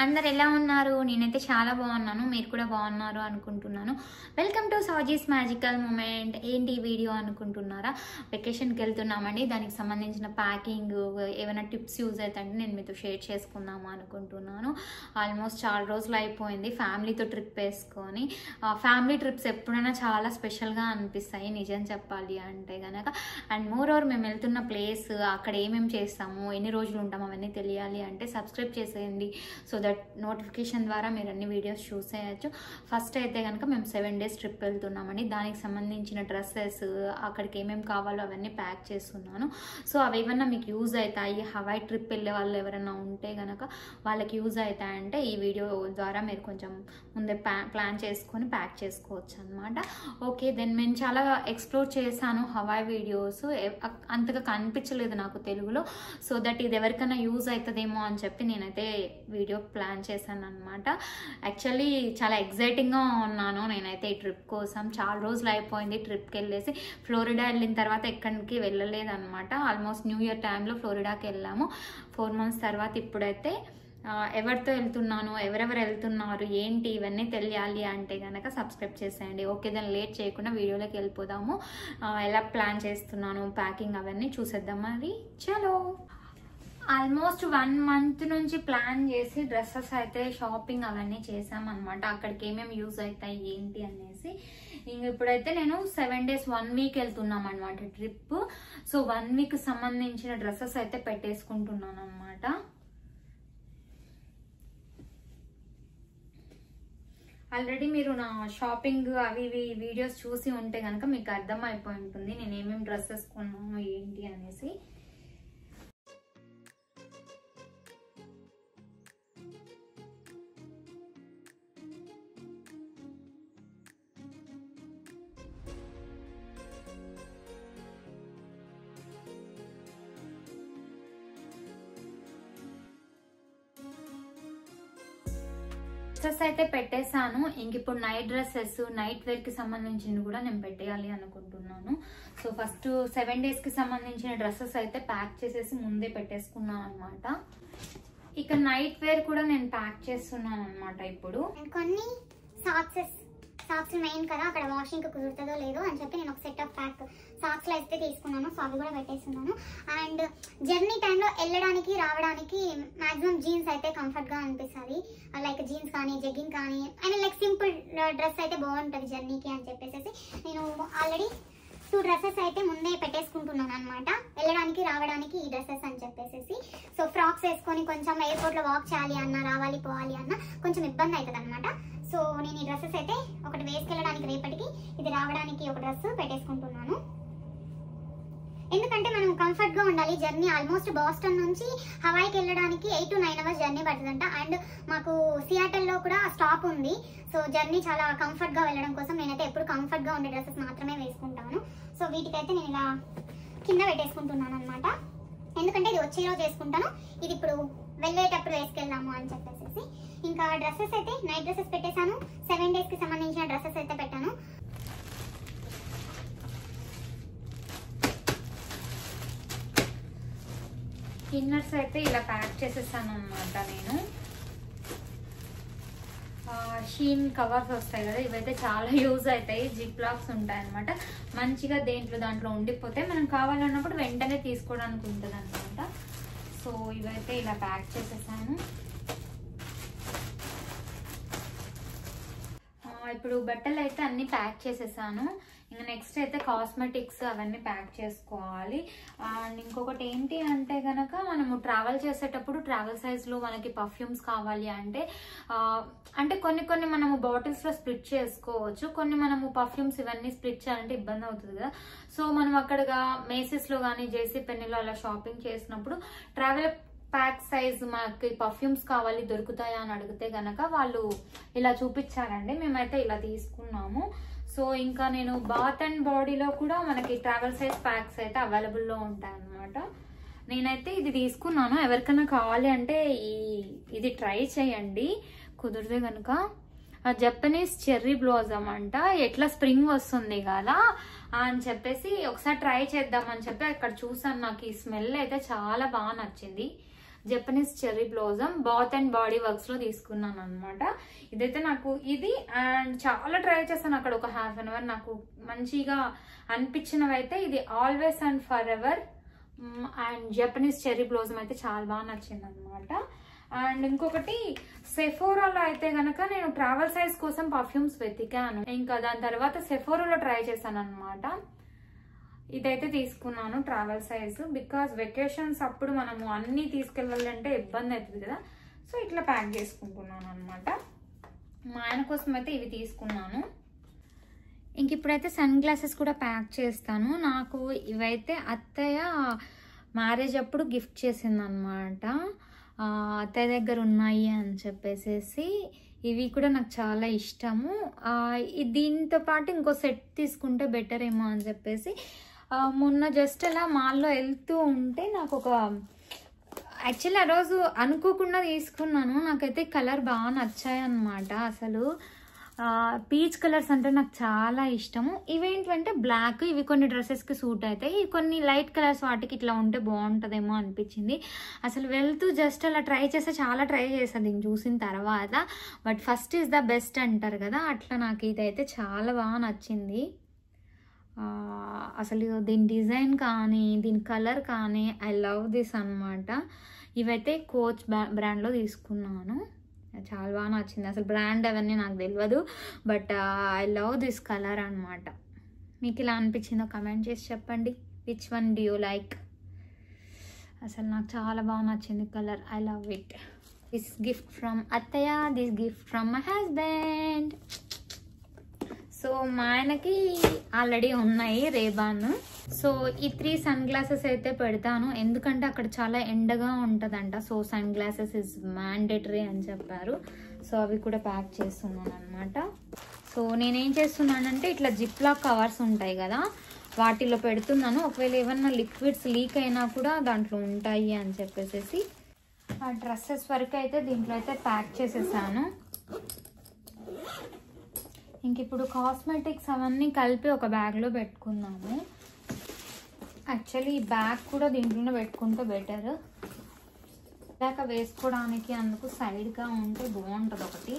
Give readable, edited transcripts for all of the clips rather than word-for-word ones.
అందరు ఎలా ఉన్నారు? నేనైతే చాలా బాగున్నాను, మీరు కూడా బాగున్నారు అనుకుంటున్నాను. Welcome to Saji's magical moment. ఏంటి వీడియో అనుకుంటున్నారా? వెకేషన్కి వెళ్తున్నామండి, దానికి సంబంధించిన ప్యాకింగ్ ఏమైనా టిప్స్ యూజ్ అవుతాయంటే నేను మీతో షేర్ చేసుకుందాము అనుకుంటున్నాను. ఆల్మోస్ట్ చాలా రోజులు అయిపోయింది ఫ్యామిలీతో ట్రిప్ వేసుకొని. ఫ్యామిలీ ట్రిప్స్ ఎప్పుడైనా చాలా స్పెషల్గా అనిపిస్తాయి నిజం చెప్పాలి అంటే కనుక. అండ్ మోర్ ఓవర్ మేము వెళ్తున్న ప్లేస్, అక్కడ ఏమేమి చేస్తాము, ఎన్ని రోజులు ఉంటాము అవన్నీ తెలియాలి అంటే సబ్స్క్రైబ్ చేసేయండి. సో దట్ నోటిఫికేషన్ ద్వారా మీరు అన్ని వీడియోస్ చూసేయచ్చు. ఫస్ట్ అయితే కనుక మేము 7 days ట్రిప్ వెళ్తున్నామండి. దానికి సంబంధించిన డ్రెస్సెస్, అక్కడికి ఏమేమి కావాలో అవన్నీ ప్యాక్ చేస్తున్నాను. సో అవి ఏమన్నా మీకు యూజ్ అవుతాయి, హవాయి ట్రిప్ వెళ్ళే వాళ్ళు ఎవరైనా ఉంటే కనుక వాళ్ళకి యూజ్ అవుతాయంటే ఈ వీడియో ద్వారా మీరు కొంచెం ముందే ప్లాన్ చేసుకొని ప్యాక్ చేసుకోవచ్చు అనమాట. ఓకే, దెన్ నేను చాలా ఎక్స్ప్లోర్ చేశాను హవాయి వీడియోస్, అంతగా కనిపించలేదు నాకు తెలుగులో. సో దట్ ఇది ఎవరికైనా యూజ్ అవుతుందేమో అని చెప్పి నేనైతే వీడియో ప్లాన్ చేశాను అనమాట. యాక్చువల్లీ చాలా ఎగ్జైటింగ్గా ఉన్నాను నేనైతే ఈ ట్రిప్ కోసం. చాలా రోజులు అయిపోయింది ట్రిప్కి వెళ్ళేసి. ఫ్లోరిడా వెళ్ళిన తర్వాత ఎక్కడికి వెళ్ళలేదన్నమాట. ఆల్మోస్ట్ న్యూ ఇయర్ టైంలో ఫ్లోరిడాకి వెళ్ళాము 4 months తర్వాత. ఇప్పుడైతే ఎవరితో వెళ్తున్నాను, ఎవరెవరు వెళ్తున్నారు, ఏంటి ఇవన్నీ తెలియాలి అంటే కనుక సబ్స్క్రైబ్ చేసేయండి. ఓకే, దాన్ని లేట్ చేయకుండా వీడియోలోకి వెళ్ళిపోదాము. ఎలా ప్లాన్ చేస్తున్నాను, ప్యాకింగ్ అవన్నీ చూసేద్దాం మరి. చలో, ఆల్మోస్ట్ 1 month నుంచి ప్లాన్ చేసి డ్రెస్సెస్ అయితే షాపింగ్ అవన్నీ చేసామన్నమాట. అక్కడికి ఏమేమి యూజ్ అవుతాయి ఏంటి అనేసి. ఇంక ఇప్పుడైతే నేను 7 days 1 week వెళ్తున్నాం అనమాట ట్రిప్. సో 1 week సంబంధించిన డ్రెస్సెస్ అయితే పెట్టేసుకుంటున్నాను అనమాట. ఆల్రెడీ మీరు నా షాపింగ్ అవి ఇవి వీడియోస్ చూసి ఉంటే కనుక మీకు అర్థమైపోయి ఉంటుంది నేను ఏమేమి డ్రెస్సెస్ కొన్నాను ఏంటి అనేసి. డ్రెస్సెస్ అయితే పెట్టేశాను. ఇంక ఇప్పుడు నైట్ డ్రెస్సెస్, నైట్ వేర్ కి సంబంధించినవి కూడా నేను పెట్టేయాలి అనుకుంటున్నాను. సో ఫస్ట్ 7 days కి సంబంధించిన డ్రెస్సెస్ అయితే ప్యాక్ చేసేసి ముందే పెట్టేసుకున్నాను అనమాట. ఇక నైట్ వేర్ కూడా నేను ప్యాక్ చేస్తున్నాను అనమాట. ఇప్పుడు కొన్ని సాక్స్ మెయిన్ కదా, అక్కడ వాషింగ్ కుదురుతుందో లేదో అని చెప్పి నేను ఒక సెట్ ఆఫ్ ప్యాక్ సాక్స్లో అయితే తీసుకున్నాను. సో అవి కూడా పెట్టేస్తున్నాను. అండ్ జర్నీ టైంలో వెళ్ళడానికి రావడానికి మాక్సిమం జీన్స్ అయితే కంఫర్ట్గా అనిపిస్తుంది. లైక్ జీన్స్ కానీ జెగ్గింగ్ కానీ, I mean like simple dress అయితే బాగుంటుంది జర్నీకి అని చెప్పేసి నేను ఆల్రెడీ 2 dresses అయితే ముందే పెట్టేసుకుంటున్నాను అనమాట. వెళ్ళడానికి రావడానికి ఈ డ్రెస్సెస్ అని చెప్పేసి. సో ఫ్రాక్స్ వేసుకొని కొంచెం ఎయిర్పోర్ట్లో వాక్ చేయాలి అన్న, రావాలి పోవాలి అన్న కొంచెం ఇబ్బంది అవుతుంది అనమాట. సో నేను ఈ డ్రెస్సెస్ అయితే ఒకటి వేసుకెళ్ళడానికి రేపటికి, ఇది రావడానికి ఒక డ్రెస్ పెట్టేసుకుంటున్నాను. ఎందుకంటే మనం కంఫర్ట్గా ఉండాలి. జర్నీ ఆల్మోస్ట్ బాస్టన్ నుంచి హవాయికి వెళ్ళడానికి 8 to 9 hours జర్నీ పడుతుందంట. అండ్ మాకు సియాటల్లో కూడా స్టాప్ ఉంది. సో జర్నీ చాలా కంఫర్ట్గా వెళ్ళడం కోసం నేనైతే ఎప్పుడు కంఫర్ట్గా ఉండే డ్రెస్సెస్ మాత్రమే వేసుకుంటాను. సో వీటికైతే నేను ఇలా కింద పెట్టేసుకుంటున్నాను అనమాట. ఎందుకంటే ఇది వచ్చే రోజు వేసుకుంటాను, ఇది ఇప్పుడు వెళ్ళేటప్పుడు వేసుకెళ్దాము అని చెప్పేసి. ఇంకా డ్రెస్సెస్ అయితే నైట్ డ్రెస్సెస్ పెట్టేశాను. 7 days కి సంబంధించిన డ్రెస్సెస్ అయితే పెట్టాను. ఇన్నర్స్ అయితే ఇలా ప్యాక్ చేసేసాను అనమాట. నేను షీన్ కవర్స్ వస్తాయి కదా, ఇవైతే చాలా యూజ్ అవుతాయి. జిప్ లాక్స్ ఉంటాయి అనమాట. మంచిగా దాంట్లో ఉండిపోతే మనం కావాలన్నప్పుడు వెంటనే తీసుకోవడానికి ఉంటుంది అనమాట. సో ఇవైతే ఇలా ప్యాక్ చేసేసాను. ఇప్పుడు బట్టలు అయితే అన్ని ప్యాక్ చేసేసాను. ఇంకా నెక్స్ట్ అయితే కాస్మెటిక్స్ అవన్నీ ప్యాక్ చేసుకోవాలి. అండ్ ఇంకొకటి ఏంటి అంటే కనుక మనము ట్రావెల్ చేసేటప్పుడు ట్రావెల్ సైజ్లో మనకి పర్ఫ్యూమ్స్ కావాలి అంటే కొన్ని మనము బాటిల్స్లో స్ప్లిట్ చేసుకోవచ్చు. కొన్ని మనము పర్ఫ్యూమ్స్ ఇవన్నీ స్ప్లిట్ చేయాలంటే ఇబ్బంది అవుతుంది కదా. సో మనం అక్కడగా మేసెస్లో కానీ జేసీ పెన్నీలో అలా షాపింగ్ చేసినప్పుడు ట్రావెల్ ప్యాక్ సైజ్ మనకి పర్ఫ్యూమ్స్ కావాలి దొరుకుతాయా అని అడిగితే గనక వాళ్ళు ఇలా చూపించారండి. మేమైతే ఇలా తీసుకున్నాము. సో ఇంకా నేను బాత్ అండ్ బాడీలో కూడా మనకి ట్రావెల్ సైజ్ ప్యాక్స్ అయితే అవైలబుల్లో ఉంటాయి అన్నమాట. నేనైతే ఇది తీసుకున్నాను. ఎవరికైనా కావాలి అంటే ఇది ట్రై చేయండి కుదిరితే కనుక. జపనీస్ చెర్రీ బ్లాజమ్ అంట. ఎట్లా స్ప్రింగ్ వస్తుంది కదా అని చెప్పేసి ఒకసారి ట్రై చేద్దామని చెప్పి అక్కడ చూసాను. నాకు ఈ స్మెల్ అయితే చాలా బాగా నచ్చింది. Japanese cherry blossom bath and body works లో తీసుకున్నాను అనమాట. ఇదైతే నాకు ఇది అండ్ చాలా ట్రై చేశాను అక్కడ ఒక హాఫ్ అన్ అవర్. నాకు మంచిగా అనిపించినవి అయితే ఇది always and forever and Japanese cherry blossom అయితే చాలా బాగా నచ్చింది అనమాట. అండ్ ఇంకొకటి సెఫోరాలో అయితే గనక నేను ట్రావెల్ సైజ్ కోసం పర్ఫ్యూమ్స్ వెతికాను. ఇంకా దాని తర్వాత సెఫోరాలో ట్రై చేశాను అనమాట. ఇదైతే తీసుకున్నాను ట్రావెల్ సైజ్. బికాస్ వెకేషన్స్ అప్పుడు మనము అన్ని తీసుకెళ్ళాలంటే ఇబ్బంది అవుతుంది కదా, సో ఇట్లా ప్యాక్ చేసుకుంటున్నాను అనమాట. మా ఆయన కోసం అయితే ఇవి తీసుకున్నాను. ఇంక ఇప్పుడైతే సన్ గ్లాసెస్ కూడా ప్యాక్ చేస్తాను. నాకు ఇవైతే అత్తయ్య మ్యారేజ్ అప్పుడు గిఫ్ట్ చేసింది అనమాట. అత్తయ్య దగ్గర ఉన్నాయి అని చెప్పేసి ఇవి కూడా నాకు చాలా ఇష్టము. దీంతో పాటు ఇంకో సెట్ తీసుకుంటే బెటర్ ఏమో అని చెప్పేసి మొన్న జస్ట్ అలా మాల్లో వెళ్తూ ఉంటే నాకు ఒక యాక్చువల్లీ ఆ రోజు అనుకోకుండా తీసుకున్నాను. నాకైతే కలర్ బాగా నచ్చాయి అన్నమాట. అసలు పీచ్ కలర్స్ అంటే నాకు చాలా ఇష్టము. ఇవేంటంటే బ్లాక్, ఇవి కొన్ని డ్రెస్సెస్కి సూట్ అవుతాయి, కొన్ని లైట్ కలర్స్ వాటికి ఇట్లా ఉంటే బాగుంటుందేమో అనిపించింది. అసలు వెళ్తూ జస్ట్ అలా ట్రై చేస్తే చాలా ట్రై చేస్తాను దీన్ని చూసిన తర్వాత. But first is the best అంటారు కదా, అట్లా నాకు ఇదైతే చాలా బాగా నచ్చింది. అసలు దీని డిజైన్ కానీ దీని కలర్ కానీ ఐ లవ్ దిస్ అనమాట. ఇవైతే కోచ్ బ్రాండ్లో తీసుకున్నాను. చాలా బాగా నచ్చింది. అసలు బ్రాండ్ అవన్నీ నాకు తెలియదు, but I love this colour అనమాట. మీకు ఇలా అనిపించిందో కమెంట్ చేసి చెప్పండి. Which one do you like? అసలు నాకు చాలా బాగా నచ్చింది colour. I love it. This gift from అత్తయ్య, this gift from my husband. So మా ఆయనకి ఆల్రెడీ ఉన్నాయి రేబాన్. సో ఈ 3 సన్ గ్లాసెస్ అయితే పెడతాను, ఎందుకంటే అక్కడ చాలా ఎండగా ఉంటుందంట. So sunglasses is mandatory అని చెప్పారు. సో అవి కూడా ప్యాక్ చేస్తున్నాను అనమాట. సో నేనేం చేస్తున్నానంటే ఇట్లా జిప్ లాక్ కవర్స్ ఉంటాయి కదా, వాటిలో పెడుతున్నాను. ఒకవేళ ఏమన్నా లిక్విడ్స్ లీక్ అయినా కూడా దాంట్లో ఉంటాయి అని చెప్పేసి. ఆ డ్రెస్సెస్ వరకు అయితే దీంట్లో అయితే ప్యాక్ చేసేసాను. ఇంక ఇప్పుడు కాస్మెటిక్స్ అవన్నీ కలిపి ఒక బ్యాగ్లో పెట్టుకున్నాము. యాక్చువల్లీ ఈ బ్యాగ్ కూడా దీంట్లోనే పెట్టుకుంటే బెటర్. దాకా వేసుకోవడానికి అందుకు సైడ్గా ఉంటే బాగుంటుంది ఒకటి.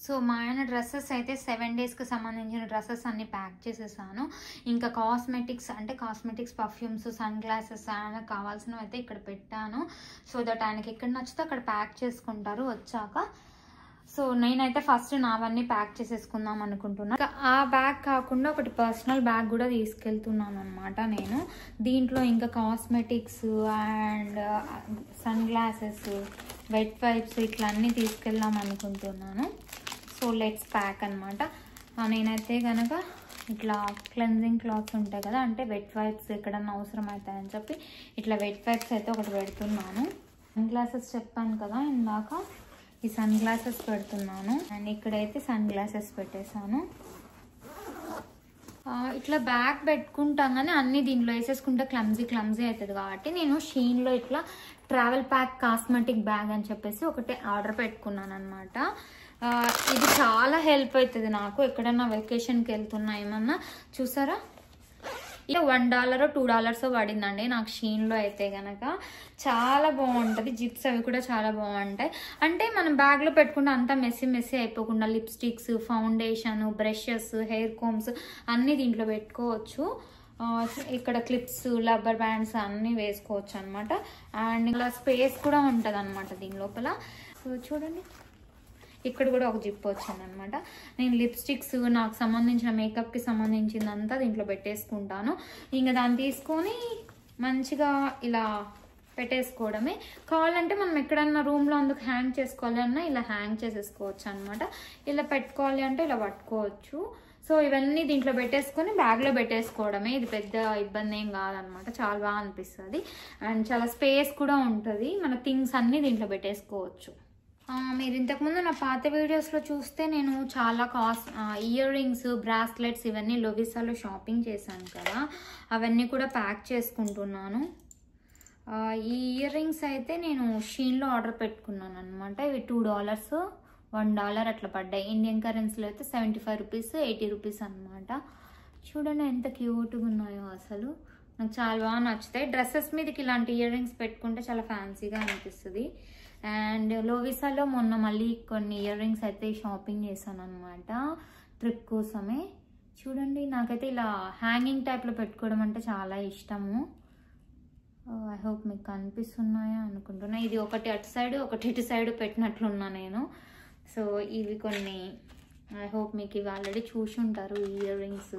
సో మా ఆయన డ్రెస్సెస్ అయితే 7 డేస్కి సంబంధించిన డ్రెస్సెస్ అన్ని ప్యాక్ చేసేసాను. ఇంకా కాస్మెటిక్స్ పర్ఫ్యూమ్స్, సన్ గ్లాసెస్ ఆయనకు కావాల్సినవి అయితే ఇక్కడ పెట్టాను. సో దట్ ఆయనకి ఎక్కడ నచ్చితే అక్కడ ప్యాక్ చేసుకుంటారు వచ్చాక. సో నేనైతే ఫస్ట్ నావన్నీ ప్యాక్ చేసేసుకుందాం అనుకుంటున్నా. ఆ బ్యాగ్ కాకుండా ఒకటి పర్సనల్ బ్యాగ్ కూడా తీసుకెళ్తున్నాను అనమాట నేను. దీంట్లో ఇంకా cosmetics and sunglasses, wet wipes ఇట్లా అన్నీ తీసుకెళ్దాం అనుకుంటున్నాను. సో లెట్స్ ప్యాక్ అనమాట. నేనైతే కనుక ఇట్లా క్లెన్జింగ్ క్లాత్స్ ఉంటాయి కదా, అంటే వెట్ వైప్స్ ఎక్కడన్నా అవసరం అవుతాయని చెప్పి ఇట్లా వెట్ వైప్స్ అయితే ఒకటి పెడుతున్నాను. సన్ గ్లాసెస్ చెప్పాను కదా ఇందాక, ఈ సన్ గ్లాసెస్ పెడుతున్నాను. అండ్ ఇక్కడైతే సన్ గ్లాసెస్ పెట్టేశాను. ఇట్లా బ్యాగ్ పెట్టుకుంటాం కానీ అన్నీ దీంట్లో వేసేసుకుంటే క్లమ్జీ అవుతుంది కాబట్టి నేను షీన్లో ఇట్లా ట్రావెల్ ప్యాక్ కాస్మెటిక్ బ్యాగ్ అని చెప్పేసి ఒకటి ఆర్డర్ పెట్టుకున్నాను అనమాట. ఇది చాలా హెల్ప్ అవుతుంది నాకు ఎక్కడన్నా వెకేషన్కి వెళ్తున్నా ఏమన్నా. చూసారా, ఇలా $1 $2 పడిందండి నాకు షీన్లో అయితే కనుక. చాలా బాగుంటుంది. జిప్స్ అవి కూడా చాలా బాగుంటాయి. అంటే మనం బ్యాగ్లో పెట్టుకుంటే అంతా మెస్సీ అయిపోకుండా lipsticks, foundation, brushes, hair combs అన్నీ దీంట్లో పెట్టుకోవచ్చు. ఇక్కడ క్లిప్స్, రబ్బర్ బ్యాండ్స్ అన్నీ వేసుకోవచ్చు అనమాట. అండ్ ఇలా స్పేస్ కూడా ఉంటుంది అనమాట దీని లోపల. సో చూడండి, ఇక్కడ కూడా ఒక జిప్ వచ్చింది అనమాట. నేను లిప్స్టిక్స్, నాకు సంబంధించిన మేకప్కి సంబంధించిందంతా దీంట్లో పెట్టేసుకుంటాను. ఇంకా దాన్ని తీసుకొని మంచిగా ఇలా పెట్టేసుకోవడమే. కావాలంటే మనం ఎక్కడన్నా రూమ్లో అందుకు హ్యాంగ్ చేసుకోవాలి అన్నా ఇలా హ్యాంగ్ చేసేసుకోవచ్చు అనమాట. ఇలా పెట్టుకోవాలి అంటే ఇలా పట్టుకోవచ్చు. సో ఇవన్నీ దీంట్లో పెట్టేసుకొని బ్యాగ్లో పెట్టేసుకోవడమే. ఇది పెద్ద ఇబ్బంది ఏం కాదనమాట. చాలా బాగా అనిపిస్తుంది అండ్ చాలా స్పేస్ కూడా ఉంటుంది. మన థింగ్స్ అన్నీ దీంట్లో పెట్టేసుకోవచ్చు. మీరు ఇంతకుముందు నా పాత వీడియోస్లో చూస్తే నేను చాలా ఇయర్ రింగ్స్, బ్రాస్లెట్స్ ఇవన్నీ లోవిసాలో షాపింగ్ చేశాను కదా, అవన్నీ కూడా ప్యాక్ చేసుకుంటున్నాను. ఈ ఇయర్ రింగ్స్ అయితే నేను షీన్లో ఆర్డర్ పెట్టుకున్నాను అనమాట. ఇవి $2 $1 అట్లా పడ్డాయి. ఇండియన్ కరెన్సీలో అయితే 75 రూపీస్ 80 రూపీస్ అనమాట. చూడండి ఎంత క్యూట్గా ఉన్నాయో అసలు. నాకు చాలా బాగా నచ్చుతాయి. డ్రెస్సెస్ మీదకి ఇలాంటి ఇయర్ రింగ్స్ పెట్టుకుంటే చాలా ఫ్యాన్సీగా అనిపిస్తుంది. అండ్ లోవిసాలో మొన్న మళ్ళీ కొన్ని ఇయర్ రింగ్స్ అయితే షాపింగ్ చేశాను అనమాట ట్రిప్ కోసమే. చూడండి, నాకైతే ఇలా హ్యాంగింగ్ టైప్లో పెట్టుకోవడం అంటే చాలా ఇష్టము. ఐ హోప్ మీకు కనిపిస్తున్నాయా అనుకుంటున్నా. ఇది ఒకటి అటు సైడ్ ఒకటి ఇటు సైడ్ పెట్టినట్లున్నా నేను. సో ఇవి కొన్ని, ఐ హోప్ మీకు ఇవి ఆల్రెడీ చూసి ఉంటారు. ఇయర్ రింగ్స్,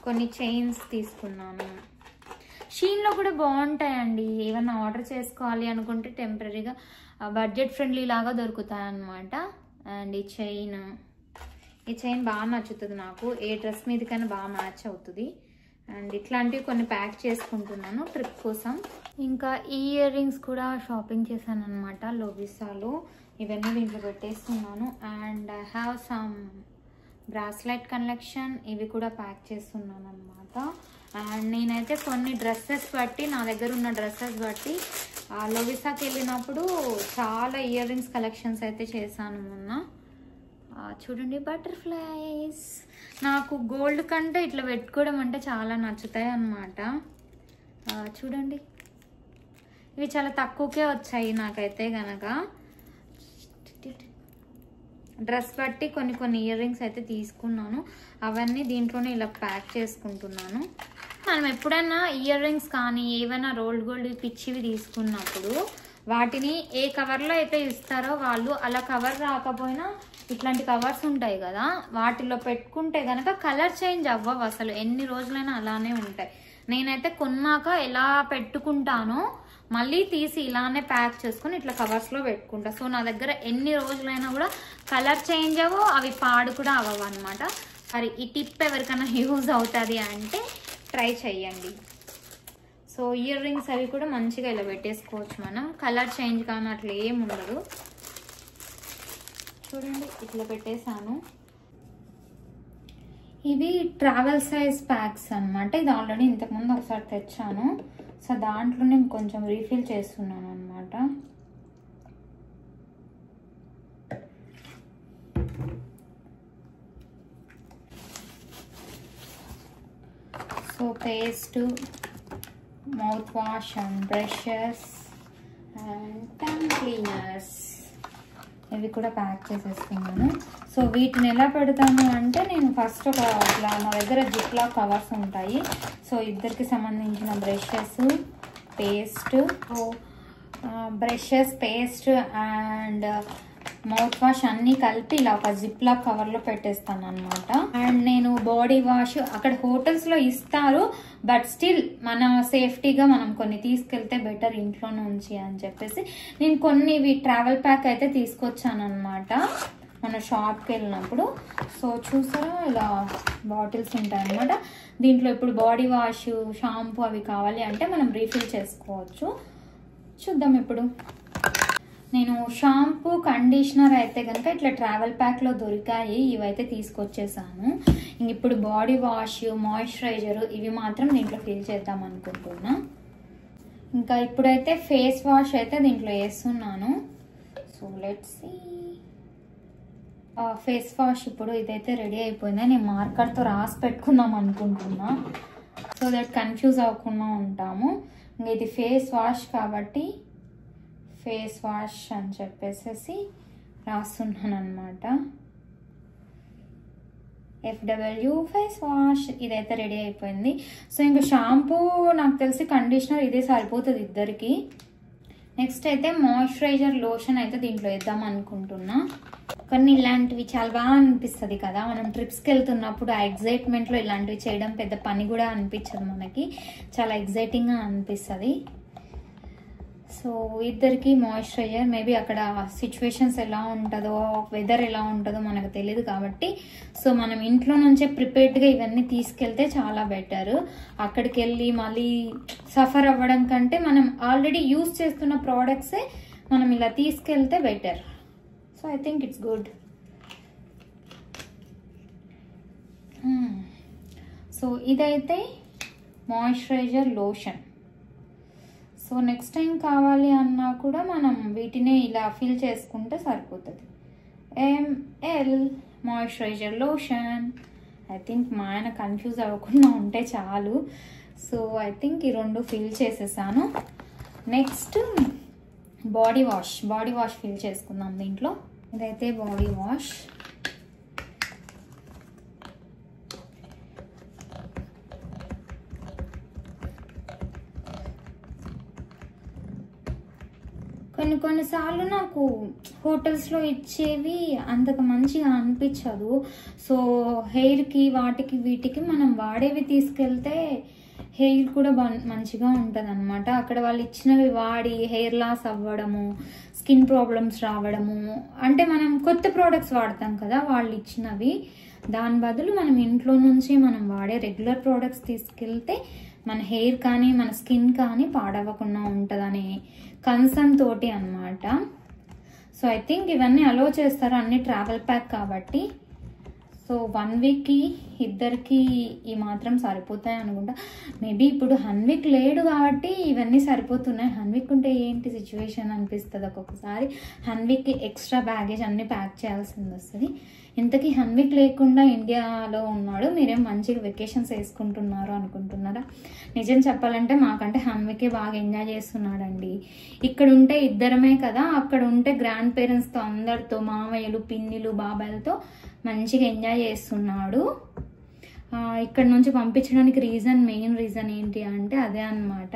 కొన్ని చైన్స్ తీసుకున్నాను. షీన్లో కూడా బాగుంటాయండి. ఏమన్నా ఆర్డర్ చేసుకోవాలి అనుకుంటే టెంపరీగా బడ్జెట్ ఫ్రెండ్లీ లాగా దొరుకుతాయి అన్నమాట. అండ్ ఈ చైన్ బాగా నచ్చుతుంది నాకు. ఏ డ్రెస్ మీదకైనా బాగా మ్యాచ్ అవుతుంది. అండ్ ఇట్లాంటివి కొన్ని ప్యాక్ చేసుకుంటున్నాను ట్రిప్ కోసం. ఇంకా ఈ ఇయర్ రింగ్స్ కూడా షాపింగ్ చేశాను అనమాట లోవిసాలో. ఇవన్నీ దీంట్లో పెట్టేస్తున్నాను. And I have some bracelet collection, ఇవి కూడా ప్యాక్ చేస్తున్నాను అనమాట. అండ్ నేనైతే కొన్ని డ్రెస్సెస్ బట్టి, నా దగ్గర ఉన్న డ్రెస్సెస్ బట్టి లోవిసాకి వెళ్ళినప్పుడు చాలా ఇయర్ రింగ్స్ కలెక్షన్స్ అయితే చేశాను మొన్న. చూడండి, బటర్ఫ్లైస్. నాకు గోల్డ్ కంటే ఇట్లా పెట్టుకోవడం అంటే చాలా నచ్చుతాయి అన్నమాట. చూడండి, ఇవి చాలా తక్కువకే వచ్చాయి నాకైతే గనక. డ్రెస్ బట్టి కొన్ని ఇయర్ రింగ్స్ అయితే తీసుకున్నాను. అవన్నీ దీంట్లోనే ఇలా ప్యాక్ చేసుకుంటున్నాను. మనం ఎప్పుడైనా ఇయర్ రింగ్స్ కానీ ఏవైనా రోల్డ్ గోల్డ్ పిచ్చివి తీసుకున్నప్పుడు వాటిని ఏ కవర్లో అయితే ఇస్తారో వాళ్ళు, అలా కవర్ రాకపోయినా ఇట్లాంటి కవర్స్ ఉంటాయి కదా, వాటిలో పెట్టుకుంటే కనుక కలర్ చేంజ్ అవ్వవు అసలు. ఎన్ని రోజులైనా అలానే ఉంటాయి. నేనైతే కొన్నాక ఎలా పెట్టుకుంటానో మళ్ళీ తీసి ఇలానే ప్యాక్ చేసుకుని ఇట్లా కవర్స్లో పెట్టుకుంటా. సో నా దగ్గర ఎన్ని రోజులైనా కూడా కలర్ చేంజ్ అవ్వవు, అవి పాడు కూడా అవ్వవు అనమాట. మరి ఈ టిప్ ఎవరికైనా యూజ్ అవుతుంది అంటే ట్రై చెయ్యండి. సో ఇయర్ రింగ్స్ అవి కూడా మంచిగా ఇలా పెట్టేసుకోవచ్చు మనం. కలర్ చేంజ్ కానీ అట్లా ఏం ఉండదు. చూడండి, ఇట్లా పెట్టేశాను. ఇవి ట్రావెల్ సైజ్ ప్యాక్స్ అనమాట. ఇది ఆల్రెడీ ఇంతకుముందు ఒకసారి తెచ్చాను. సో దాంట్లో నేను కొంచెం రీఫిల్ చేస్తున్నాను అనమాట. So paste, mouthwash and brushes and tongue cleaners ఇవి కూడా ప్యాక్ చేసేసుకున్నాను. సో వీటిని ఎలా పెడతాను అంటే, నేను ఫస్ట్ ఇట్లా నా దగ్గర జిప్లా కవర్స్ ఉంటాయి. సో ఇద్దరికి సంబంధించిన brushes, paste and mouthwash అన్నీ కలిపి ఇలా ఒక జిప్లా కవర్లో పెట్టేస్తాను అనమాట. అండ్ నేను బాడీ వాష్ అక్కడ హోటల్స్లో ఇస్తారు, బట్ స్టిల్ మన సేఫ్టీగా మనం కొన్ని తీసుకెళ్తే బెటర్ ఇంట్లో నుంచి అని చెప్పేసి నేను కొన్ని ట్రావెల్ ప్యాక్ అయితే తీసుకొచ్చాను అనమాట మన షాప్కి వెళ్ళినప్పుడు. సో చూసారా, ఇలా బాటిల్స్ ఉంటాయి అనమాట. దీంట్లో ఇప్పుడు బాడీ వాష్, షాంపూ అవి కావాలి అంటే మనం రీఫిల్ చేసుకోవచ్చు. చూద్దాం ఇప్పుడు. నేను షాంపూ, కండిషనర్ అయితే కనుక ఇట్లా ట్రావెల్ ప్యాక్లో దొరికాయి, ఇవైతే తీసుకొచ్చేసాను. ఇప్పుడు బాడీ వాష్, మాయిశ్చరైజర్ ఇవి మాత్రం దీంట్లో ఫిల్ చేద్దాం అనుకుంటున్నా. ఇంకా ఇప్పుడైతే ఫేస్ వాష్ అయితే దీంట్లో వేస్తున్నాను. So let's see. Face wash ఇప్పుడు ఇదైతే రెడీ అయిపోయింది. నేను మార్కర్తో రాసి పెట్టుకుందాం అనుకుంటున్నా, సో దట్ కన్ఫ్యూజ్ అవ్వకుండా ఉంటాము. ఇంకా ఇది ఫేస్ వాష్ కాబట్టి ఫేస్ వాష్ అని చెప్పేసి రాస్తున్నాను అనమాట. FW ఫేస్ వాష్ ఇదైతే రెడీ అయిపోయింది. సో ఇంకా షాంపూ నాకు తెలిసి కండిషనర్ ఇదే సరిపోతుంది ఇద్దరికి. నెక్స్ట్ అయితే మాయిశ్చరైజర్, లోషన్ అయితే దీంట్లో వేద్దాం అనుకుంటున్నా. కొన్ని ఇలాంటివి చాలా బాగా అనిపిస్తుంది కదా, మనం ట్రిప్స్కి వెళ్తున్నప్పుడు ఆ ఎగ్జైట్మెంట్లో ఇలాంటివి చేయడం పెద్ద పని కూడా అనిపించదు మనకి, చాలా ఎగ్జైటింగ్గా అనిపిస్తుంది. సో ఇద్దరికి మాయిశ్చరైజర్, మేబీ అక్కడ సిచ్యువేషన్స్ ఎలా ఉంటుందో, వెదర్ ఎలా ఉంటుందో మనకు తెలియదు కాబట్టి సో మనం ఇంట్లో నుంచే ప్రిపేర్డ్గా ఇవన్నీ తీసుకెళ్తే చాలా బెటర్. అక్కడికి వెళ్ళి మళ్ళీ సఫర్ అవ్వడం కంటే మనం ఆల్రెడీ యూజ్ చేస్తున్న ప్రోడక్ట్సే మనం ఇలా తీసుకెళ్తే better. So I think it's good. So ఇదైతే moisturiser, lotion. So next time కావాలి అన్నా కూడా మనం వీటినే ఇలా ఫిల్ చేసుకుంటే సరిపోతుంది. ML moisturiser, lotion. I think మా ఆయన కన్ఫ్యూజ్ అవ్వకుండా ఉంటే చాలు. సో ఐ థింక్ ఈ 2 ఫిల్ చేసేసాను. నెక్స్ట్ బాడీ వాష్ ఫిల్ చేసుకుందాం దీంట్లో. ఇదైతే బాడీ వాష్. కొన్నిసార్లు నాకు హోటల్స్లో ఇచ్చేవి అంతకు మంచిగా అనిపించదు. సో హెయిర్కి వాటికి వీటికి మనం వాడేవి తీసుకెళ్తే హెయిర్ కూడా మంచిగా ఉంటుంది అనమాట. అక్కడ వాళ్ళు ఇచ్చినవి వాడి హెయిర్ లాస్ అవ్వడము, స్కిన్ ప్రాబ్లమ్స్ రావడము, అంటే మనం కొత్త ప్రోడక్ట్స్ వాడతాం కదా వాళ్ళు ఇచ్చినవి, దాని బదులు మనం ఇంట్లో నుంచి మనం వాడే రెగ్యులర్ ప్రోడక్ట్స్ తీసుకెళ్తే మన హెయిర్ కానీ మన స్కిన్ కానీ పాడవకుండా ఉంటుందనే కన్సర్న్ తోటి అనమాట. సో ఐ థింక్ ఇవన్నీ అలో చేస్తారు, అన్ని ట్రావెల్ ప్యాక్ కాబట్టి. సో 1 వీక్కి ఇద్దరికి ఈ మాత్రం సరిపోతాయి అనుకుంటా. మేబీ ఇప్పుడు హన్విక్ లేడు కాబట్టి ఇవన్నీ సరిపోతున్నాయి. హన్విక్ ఉంటే ఏంటి సిచ్యువేషన్ అనిపిస్తుంది ఒక్కొక్కసారి. హన్విక్కి ఎక్స్ట్రా బ్యాగేజ్ అన్నీ ప్యాక్ చేయాల్సింది వస్తుంది. ఇంతకీ హన్విక్ లేకుండా ఇండియాలో ఉన్నాడు, మీరేం మంచిగా వెకేషన్స్ వేసుకుంటున్నారు అనుకుంటున్నారా? నిజం చెప్పాలంటే మాకంటే హన్వికే బాగా ఎంజాయ్ చేస్తున్నాడండి. ఇక్కడ ఉంటే ఇద్దరమే కదా, అక్కడ ఉంటే గ్రాండ్ పేరెంట్స్తో అందరితో, మామయ్యలు, పిన్నిలు, బాబాయ్లతో మంచిగా ఎంజాయ్ చేస్తున్నాడు. ఇక్కడ నుంచి పంపించడానికి మెయిన్ రీజన్ ఏంటి అంటే అదే అనమాట,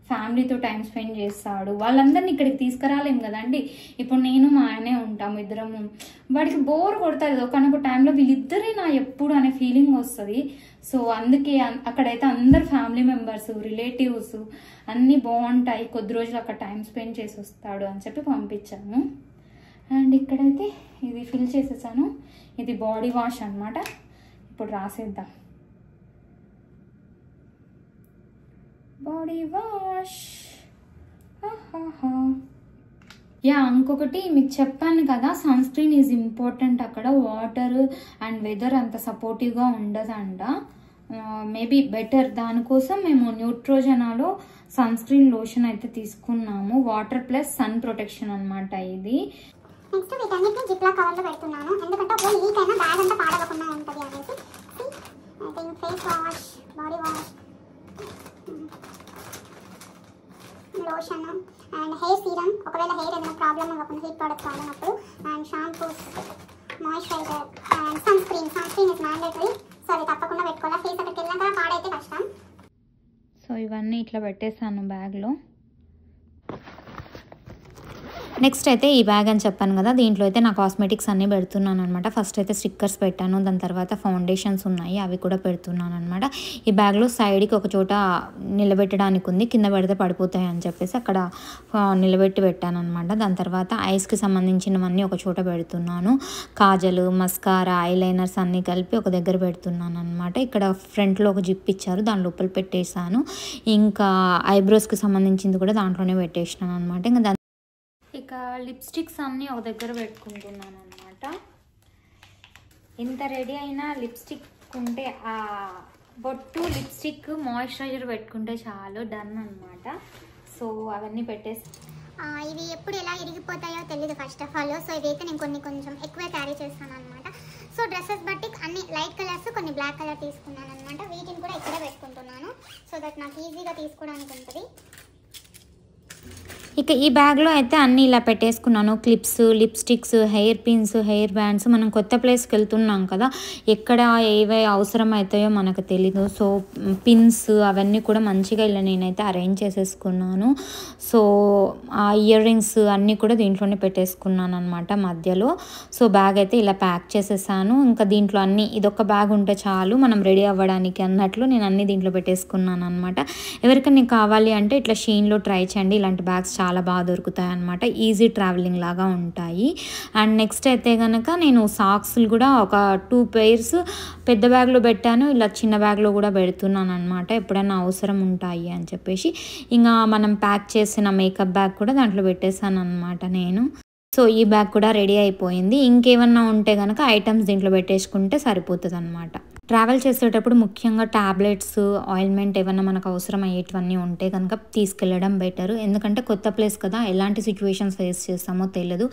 ఫ్యామిలీతో టైం స్పెండ్ చేస్తాడు. వాళ్ళందరినీ ఇక్కడికి తీసుకురాలేం కదండి. ఇప్పుడు నేను మా ఆయనే ఉంటాము, ఇద్దరము. వాడికి బోర్ కొడుతుంది ఒకనొక టైంలో, వీళ్ళిద్దరే నా ఎప్పుడు అనే ఫీలింగ్ వస్తుంది. సో అందుకే అక్కడైతే అందరు ఫ్యామిలీ మెంబర్స్, రిలేటివ్స్ అన్నీ బాగుంటాయి, కొద్ది రోజులు అక్కడ టైం స్పెండ్ చేసి వస్తాడు అని చెప్పి పంపించాను. అండ్ ఇక్కడైతే ఇది ఫిల్ చేసేసాను. ఇది బాడీ వాష్ అన్నమాట. ఇప్పుడు రాసేద్దాం. Body wash. ఇంకొకటి మీకు చెప్పాను కదా, సన్ స్క్రీన్ ఈజ్ ఇంపార్టెంట్. అక్కడ వాటర్ అండ్ వెదర్ అంత సపోర్టివ్గా ఉండదంట. మేబీ బెటర్, దానికోసం మేము న్యూట్రోజెనాలో సన్ స్క్రీన్ లోషన్ అయితే తీసుకున్నాము. వాటర్ ప్లస్ సన్ ప్రొటెక్షన్ అనమాట ఇది. నెక్స్ట్ వీటన్నిటిని జిప్లా కవర్లో పెడుతున్నాను, ఎందుకంటే ఒక లీక్ అయినా బ్యాగ్ అంతా పాడవకుండా ఉంటుంది అనేసి. I think face wash, body wash, lotion and hair serum, ఒకవేళ హెయిర్ ఏదైనా ప్రాబ్లమ్ అవ్వకుండా, హీట్ ప్రోడక్ట్స్ వాడినప్పుడు, and shampoos, moisturiser and sunscreen. Sunscreen is mandatory, so అది తప్పకుండా పెట్టుకోవాలి. ఫేస్ అక్కడికి వెళ్ళాక పాడైతే కష్టం. సో ఇవన్నీ ఇట్లా పెట్టేసాను బ్యాగ్లో. నెక్స్ట్ అయితే ఈ బ్యాగ్ అని చెప్పాను కదా, దీంట్లో అయితే నా కాస్మెటిక్స్ అన్నీ పెడుతున్నాను అనమాట. ఫస్ట్ అయితే స్టిక్కర్స్ పెట్టాను, దాని తర్వాత ఫౌండేషన్స్ ఉన్నాయి, అవి కూడా పెడుతున్నాను అనమాట. ఈ బ్యాగ్లో సైడ్కి ఒక చోట నిలబెట్టడానికి ఉంది, కింద పెడితే పడిపోతాయి అని చెప్పేసి అక్కడ నిలబెట్టి పెట్టాను అనమాట. దాని తర్వాత ఐస్కి సంబంధించినవన్నీ ఒక చోట పెడుతున్నాను. కాజలు, మస్కారా, ఐలైనర్స్ అన్నీ కలిపి ఒక దగ్గర పెడుతున్నాను అనమాట. ఇక్కడ ఫ్రంట్లో ఒక జిప్ ఇచ్చారు, దాని లోపల పెట్టేశాను. ఇంకా ఐబ్రోస్కి సంబంధించింది కూడా దాంట్లోనే పెట్టేసినాను అనమాట. ఇంకా ఇక లిప్స్టిక్స్ అన్నీ ఒక దగ్గర పెట్టుకుంటున్నాను అనమాట. ఇంత రెడీ అయినా లిప్స్టిక్ ఉంటే ఆ బొట్టు, లిప్స్టిక్, మాయిశ్చరైజర్ పెట్టుకుంటే చాలు, డన్ అనమాట. సో అవన్నీ పెట్టేసి ఇవి ఎప్పుడు ఎలా ఇరిగిపోతాయో తెలియదు ఫస్ట్ ఆఫ్ ఆల్. సో ఇవైతే నేను కొంచెం ఎక్కువే క్యారీ చేస్తాను అనమాట. సో డ్రెస్సెస్ బట్టి అన్ని లైట్ కలర్స్, కొన్ని బ్లాక్ కలర్ తీసుకున్నాను అనమాట. వీటిని కూడా ఇక్కడే పెట్టుకుంటున్నాను, సో దట్ నాకు ఈజీగా తీసుకోవడానికి ఉంటుంది. ఇక ఈ బ్యాగ్లో అయితే అన్నీ ఇలా పెట్టేసుకున్నాను. Clips, lipsticks, hair pins, hair bands. మనం కొత్త ప్లేస్కి వెళ్తున్నాం కదా, ఎక్కడ ఏవే అవసరం అవుతాయో మనకు తెలీదు. సో పిన్స్ అవన్నీ కూడా మంచిగా ఇలా నేనైతే అరేంజ్ చేసేసుకున్నాను. సో ఆ ఇయర్ రింగ్స్ అన్నీ కూడా దీంట్లోనే పెట్టేసుకున్నాను అనమాట మధ్యలో. సో బ్యాగ్ అయితే ఇలా ప్యాక్ చేసేసాను. ఇంకా దీంట్లో అన్నీ, ఇదొక బ్యాగ్ ఉంటే చాలు మనం రెడీ అవ్వడానికి అన్నట్లు నేను అన్నీ దీంట్లో పెట్టేసుకున్నాను అనమాట. ఎవరికైనా కావాలి అంటే ఇట్లా షీన్లో ట్రై చేయండి, ఇలాంటి బ్యాగ్స్ చాలా బాగా దొరుకుతాయి అన్నమాట. ఈజీ ట్రావెలింగ్ లాగా ఉంటాయి. అండ్ నెక్స్ట్ అయితే కనుక నేను సాక్స్లు కూడా ఒక 2 pairs పెద్ద బ్యాగ్లో పెట్టాను, ఇలా చిన్న బ్యాగ్లో కూడా పెడుతున్నాను అనమాట, ఎప్పుడైనా అవసరం ఉంటాయి అని చెప్పేసి. ఇంకా మనం ప్యాక్ చేసిన మేకప్ బ్యాగ్ కూడా దాంట్లో పెట్టేశాను అనమాట నేను. సో ఈ బ్యాగ్ కూడా రెడీ అయిపోయింది. ఇంకేమన్నా ఉంటే కనుక ఐటమ్స్ దీంట్లో పెట్టేసుకుంటే సరిపోతుంది అనమాట. ట్రావెల్ చేసేటప్పుడు ముఖ్యంగా టాబ్లెట్స్, ఆయింట్మెంట్ ఏమన్నా మనకు అవసరం అయ్యేటివన్నీ ఉంటే కనుక తీసుకెళ్ళడం బెటర్. ఎందుకంటే కొత్త ప్లేస్ కదా, ఎలాంటి సిచ్యువేషన్స్ ఫేస్ చేస్తామో తెలియదు.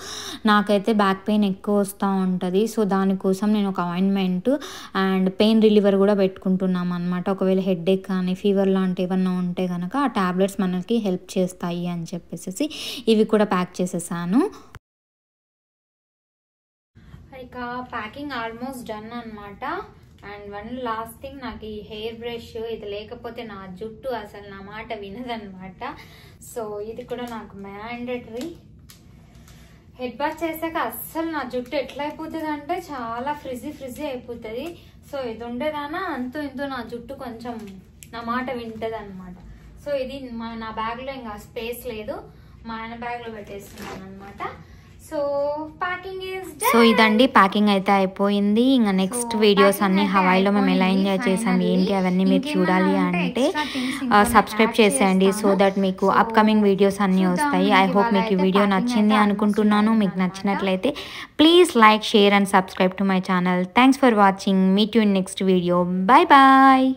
నాకైతే బ్యాక్ పెయిన్ ఎక్కువ వస్తూ ఉంటుంది. సో దానికోసం నేను ఒక ఆయింట్మెంట్ అండ్ పెయిన్ రిలీవర్ కూడా పెట్టుకుంటున్నాం అనమాట. ఒకవేళ హెడ్ఏక్ కానీ ఫీవర్ లాంటి ఏమన్నా ఉంటే కనుక ఆ టాబ్లెట్స్ మనకి హెల్ప్ చేస్తాయి అని చెప్పేసి ఇవి కూడా ప్యాక్ చేసేసాను. ఇక ప్యాకింగ్ ఆల్మోస్ట్ డన్ అనమాట. అండ్ వన్ లాస్ట్ థింగ్, నాకు ఈ హెయిర్ బ్రష్ ఇది లేకపోతే నా జుట్టు అసలు నా మాట వినదనమాట. సో ఇది కూడా నాకు మ్యాండటరీ. హెడ్ బాత్ చేశాక అస్సలు నా జుట్టు ఎట్లా అయిపోతుంది అంటే చాలా ఫ్రిజీ అయిపోతుంది. సో ఇది ఉండేదానా అంతూ ఇంతో నా జుట్టు కొంచెం నా మాట వింటది అనమాట. సో ఇది నా బ్యాగ్లో ఇంకా స్పేస్ లేదు, మా ఆయన బ్యాగ్లో పెట్టేస్తున్నాను అనమాట. So packing is done. So ఇదండి, ప్యాకింగ్ అయితే అయిపోయింది. ఇంకా నెక్స్ట్ వీడియోస్ అన్ని హవాయిలో మేము ఎలా ఎంజాయ్ చేసాం ఏంటి అవన్నీ మీరు చూడాలి అంటే సబ్స్క్రైబ్ చేసేయండి. సో దట్ మీకు అప్కమింగ్ వీడియోస్ అన్నీ వస్తాయి. ఐ హోప్ మీకు ఈ వీడియో నచ్చింది అనుకుంటున్నాను. మీకు నచ్చినట్లయితే please like, share and subscribe to my channel. Thanks for watching. Meet you in next video. Bye bye.